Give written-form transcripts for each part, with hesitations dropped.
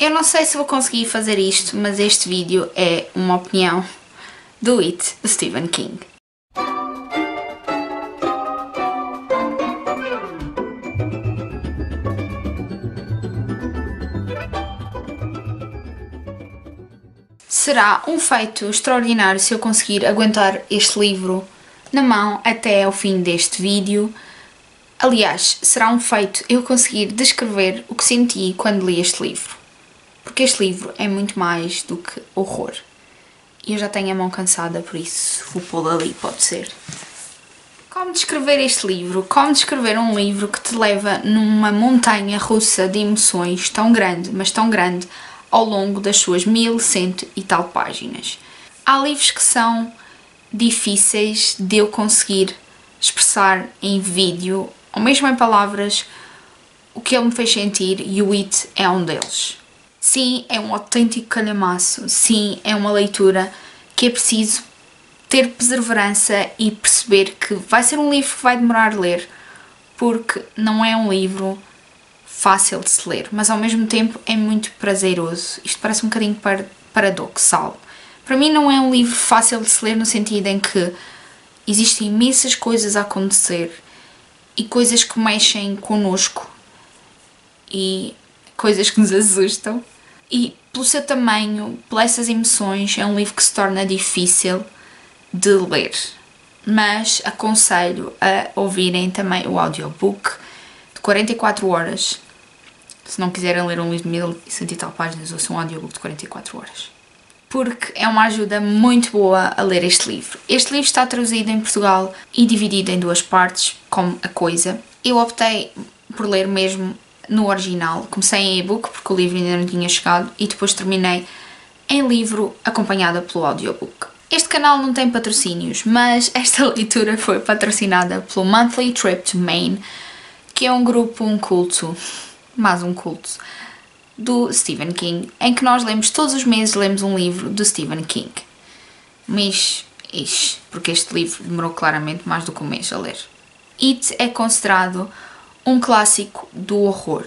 Eu não sei se vou conseguir fazer isto, mas este vídeo é uma opinião do It, de Stephen King. Será um feito extraordinário se eu conseguir aguentar este livro na mão até ao fim deste vídeo. Aliás, será um feito eu conseguir descrever o que senti quando li este livro. Porque este livro é muito mais do que horror. E eu já tenho a mão cansada, por isso vou pô-lo ali, pode ser. Como descrever este livro? Como descrever um livro que te leva numa montanha russa de emoções tão grande, mas tão grande, ao longo das suas 1100 e tal páginas. Há livros que são difíceis de eu conseguir expressar em vídeo, ou mesmo em palavras, o que ele me fez sentir, e o It é um deles. Sim, é um autêntico calhamaço. Sim, é uma leitura que é preciso ter perseverança e perceber que vai ser um livro que vai demorar a ler, porque não é um livro fácil de se ler, mas ao mesmo tempo é muito prazeroso. Isto parece um bocadinho paradoxal. Para mim não é um livro fácil de se ler no sentido em que existem imensas coisas a acontecer e coisas que mexem connosco e coisas que nos assustam. E pelo seu tamanho, por essas emoções, é um livro que se torna difícil de ler. Mas aconselho a ouvirem também o audiobook de 44 horas. Se não quiserem ler um livro de 1100 e tal páginas, ouçam um audiobook de 44 horas. Porque é uma ajuda muito boa a ler este livro. Este livro está traduzido em Portugal e dividido em duas partes, como A Coisa. Eu optei por ler mesmo no original. Comecei em e-book porque o livro ainda não tinha chegado e depois terminei em livro acompanhada pelo audiobook. Este canal não tem patrocínios, mas esta leitura foi patrocinada pelo Monthly Trip to Maine, que é um grupo, um culto, mais um culto, do Stephen King, em que nós lemos todos os meses um livro do Stephen King. Mas, porque este livro demorou claramente mais do que um mês a ler. It é considerado um clássico do horror,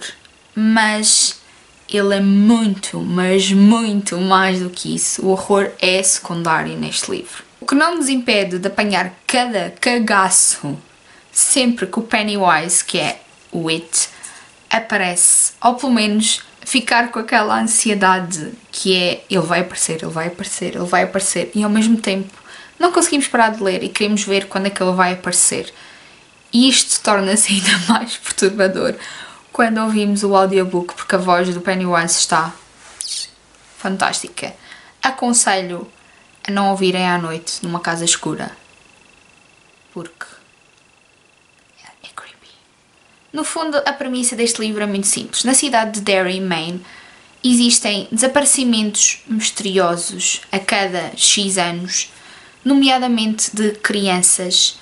mas ele é muito, mas muito mais do que isso. O horror é secundário neste livro. O que não nos impede de apanhar cada cagaço sempre que o Pennywise, que é o It, aparece, ou pelo menos ficar com aquela ansiedade que é ele vai aparecer, ele vai aparecer, ele vai aparecer, e ao mesmo tempo não conseguimos parar de ler e queremos ver quando é que ele vai aparecer. E isto torna-se ainda mais perturbador quando ouvimos o audiobook, porque a voz do Pennywise está fantástica. Aconselho a não ouvirem à noite numa casa escura, porque é creepy. No fundo, a premissa deste livro é muito simples. Na cidade de Derry, Maine, existem desaparecimentos misteriosos a cada X anos, nomeadamente de crianças,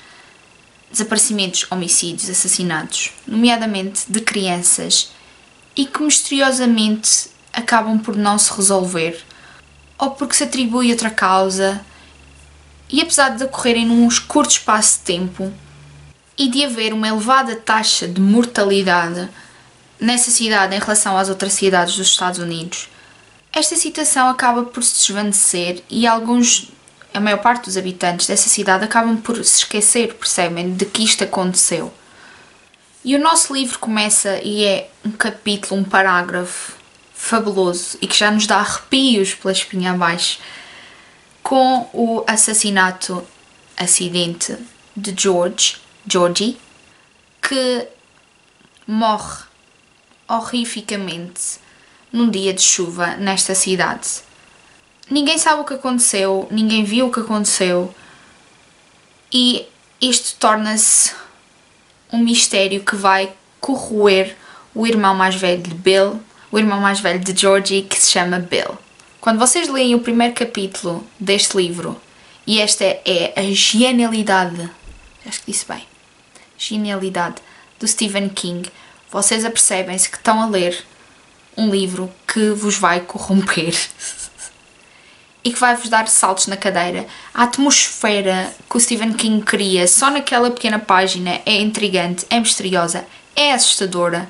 desaparecimentos, homicídios, assassinatos, nomeadamente de crianças, e que misteriosamente acabam por não se resolver, ou porque se atribui outra causa, e apesar de ocorrerem num curto espaço de tempo, e de haver uma elevada taxa de mortalidade nessa cidade em relação às outras cidades dos Estados Unidos, esta situação acaba por se desvanecer e a maior parte dos habitantes dessa cidade acabam por se esquecer, percebem, de que isto aconteceu. E o nosso livro começa, e é um capítulo, um parágrafo fabuloso e que já nos dá arrepios pela espinha abaixo, com o acidente de Georgie, que morre horrificamente num dia de chuva nesta cidade. Ninguém sabe o que aconteceu, ninguém viu o que aconteceu, e isto torna-se um mistério que vai corroer o irmão mais velho de Bill, o irmão mais velho de Georgie, que se chama Bill. Quando vocês leem o primeiro capítulo deste livro, e esta é a genialidade, acho que disse bem, genialidade do Stephen King, vocês apercebem-se que estão a ler um livro que vos vai corromper e que vai-vos dar saltos na cadeira. A atmosfera que o Stephen King cria só naquela pequena página é intrigante, é misteriosa, é assustadora.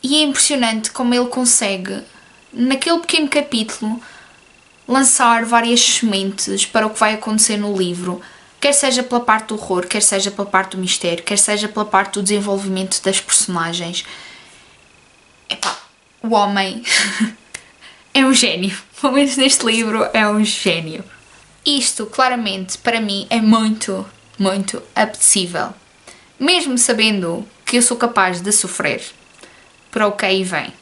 E é impressionante como ele consegue, naquele pequeno capítulo, lançar várias sementes para o que vai acontecer no livro, quer seja pela parte do horror, quer seja pela parte do mistério, quer seja pela parte do desenvolvimento das personagens. Epá, o homem é um gênio. Pelo menos neste livro é um gênio. Isto, claramente, para mim é muito, muito apetecível. Mesmo sabendo que eu sou capaz de sofrer para o que aí vem.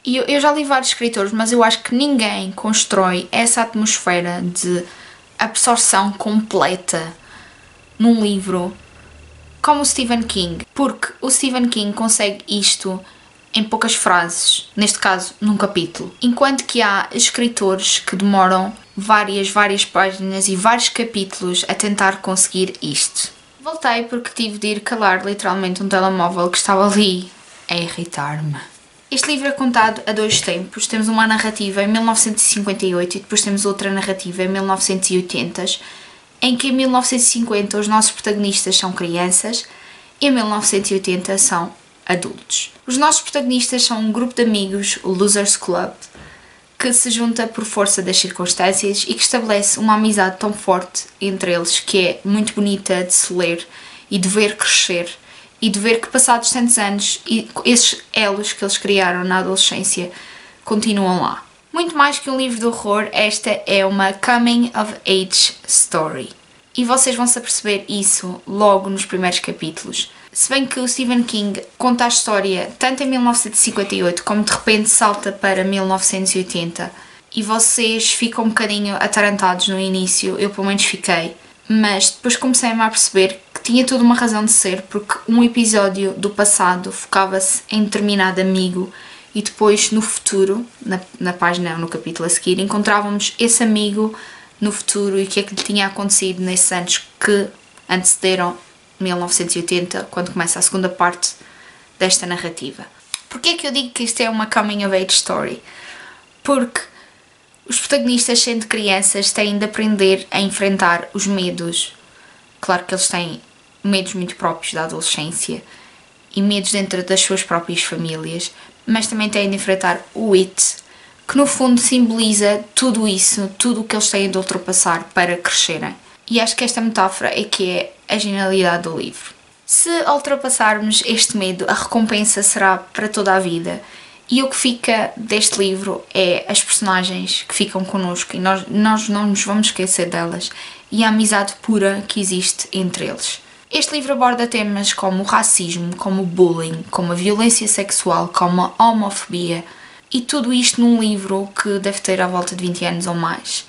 E eu já li vários escritores, mas eu acho que ninguém constrói essa atmosfera de absorção completa num livro como o Stephen King. Porque o Stephen King consegue isto em poucas frases, neste caso num capítulo. Enquanto que há escritores que demoram várias páginas e vários capítulos a tentar conseguir isto. Voltei porque tive de ir calar literalmente um telemóvel que estava ali a irritar-me. Este livro é contado a dois tempos. Temos uma narrativa em 1958 e depois temos outra narrativa em 1980, em que em 1950 os nossos protagonistas são crianças e em 1980 são adultos. Os nossos protagonistas são um grupo de amigos, o Losers Club, que se junta por força das circunstâncias e que estabelece uma amizade tão forte entre eles que é muito bonita de se ler e de ver crescer e de ver que passados tantos anos esses elos que eles criaram na adolescência continuam lá. Muito mais que um livro de horror, esta é uma coming of age story. E vocês vão se aperceber isso logo nos primeiros capítulos. Se bem que o Stephen King conta a história tanto em 1958 como de repente salta para 1980 e vocês ficam um bocadinho atarantados no início, eu pelo menos fiquei, mas depois comecei-me a perceber que tinha toda uma razão de ser, porque um episódio do passado focava-se em determinado amigo e depois no futuro, na página, no capítulo a seguir, encontrávamos esse amigo no futuro e o que é que lhe tinha acontecido nesses anos que antecederam 1980, quando começa a segunda parte desta narrativa. Porquê é que eu digo que isto é uma coming of age story? Porque os protagonistas, sendo crianças, têm de aprender a enfrentar os medos. Claro que eles têm medos muito próprios da adolescência e medos dentro das suas próprias famílias, mas também têm de enfrentar o it, que no fundo simboliza tudo isso, tudo o que eles têm de ultrapassar para crescerem. E acho que esta metáfora é que é a genialidade do livro. Se ultrapassarmos este medo, a recompensa será para toda a vida. E o que fica deste livro é as personagens que ficam connosco e nós não nos vamos esquecer delas e a amizade pura que existe entre eles. Este livro aborda temas como o racismo, como o bullying, como a violência sexual, como a homofobia e tudo isto num livro que deve ter à volta de 20 anos ou mais.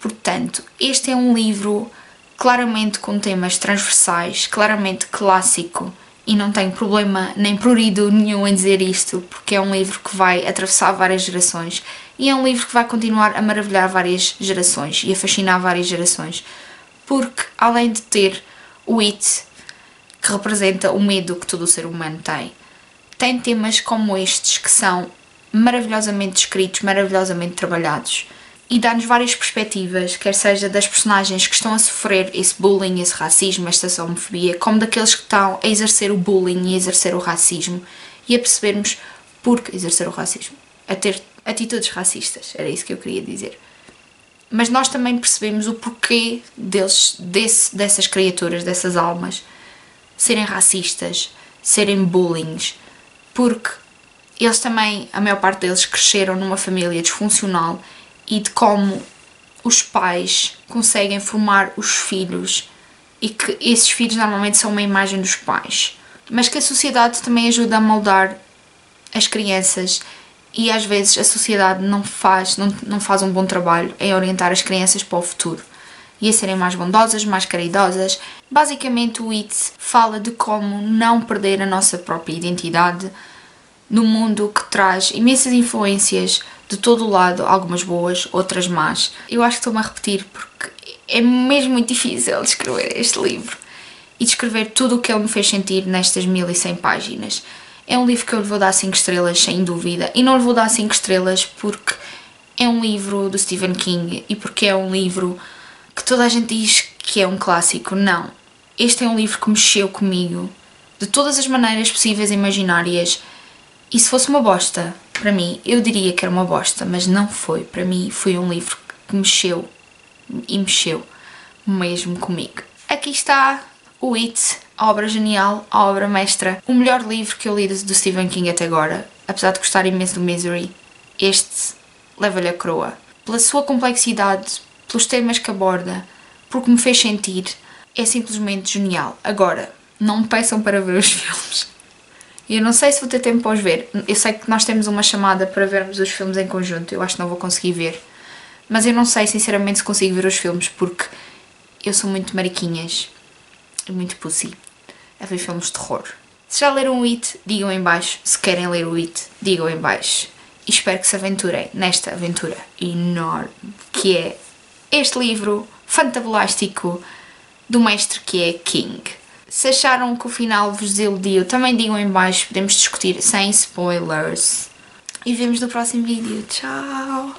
Portanto, este é um livro claramente com temas transversais, claramente clássico, e não tenho problema nem prurido nenhum em dizer isto, porque é um livro que vai atravessar várias gerações e é um livro que vai continuar a maravilhar várias gerações e a fascinar várias gerações, porque além de ter o it, que representa o medo que todo o ser humano tem temas como estes que são maravilhosamente escritos, maravilhosamente trabalhados. E dá-nos várias perspectivas, quer seja das personagens que estão a sofrer esse bullying, esse racismo, esta homofobia, como daqueles que estão a exercer o bullying e a exercer o racismo e a percebermos por que exercer o racismo, a ter atitudes racistas, era isso que eu queria dizer. Mas nós também percebemos o porquê dessas criaturas, dessas almas, serem racistas, serem bullies, porque eles também, a maior parte deles, cresceram numa família disfuncional e de como os pais conseguem formar os filhos e que esses filhos normalmente são uma imagem dos pais, mas que a sociedade também ajuda a moldar as crianças e às vezes a sociedade não faz um bom trabalho em orientar as crianças para o futuro e a serem mais bondosas, mais caridosas. Basicamente o It fala de como não perder a nossa própria identidade no mundo que traz imensas influências de todo o lado, algumas boas, outras más. Eu acho que estou-me a repetir porque é mesmo muito difícil descrever este livro e descrever tudo o que ele me fez sentir nestas 1100 páginas. É um livro que eu lhe vou dar 5 estrelas, sem dúvida, e não lhe vou dar 5 estrelas porque é um livro do Stephen King e porque é um livro que toda a gente diz que é um clássico. Não. Este é um livro que mexeu comigo de todas as maneiras possíveis e imaginárias E se fosse uma bosta, para mim, eu diria que era uma bosta, mas não foi. Para mim foi um livro que mexeu, e mexeu mesmo comigo. Aqui está o It, a obra genial, a obra mestra, o melhor livro que eu li do Stephen King até agora. Apesar de gostar imenso do Misery, este leva-lhe a coroa. Pela sua complexidade, pelos temas que aborda, porque me fez sentir, é simplesmente genial. Agora, não me peçam para ver os filmes. Eu não sei se vou ter tempo para os ver. Eu sei que nós temos uma chamada para vermos os filmes em conjunto. Eu acho que não vou conseguir ver. Mas eu não sei, sinceramente, se consigo ver os filmes, porque eu sou muito mariquinhas e muito pussy a ver filmes de terror. Se já leram o It, digam em baixo. Se querem ler o It, digam em baixo. E espero que se aventurem nesta aventura enorme que é este livro fantabulástico do mestre que é King. Se acharam que o final vos desiludiu, também digam em baixo, podemos discutir sem spoilers. E vemos no próximo vídeo. Tchau!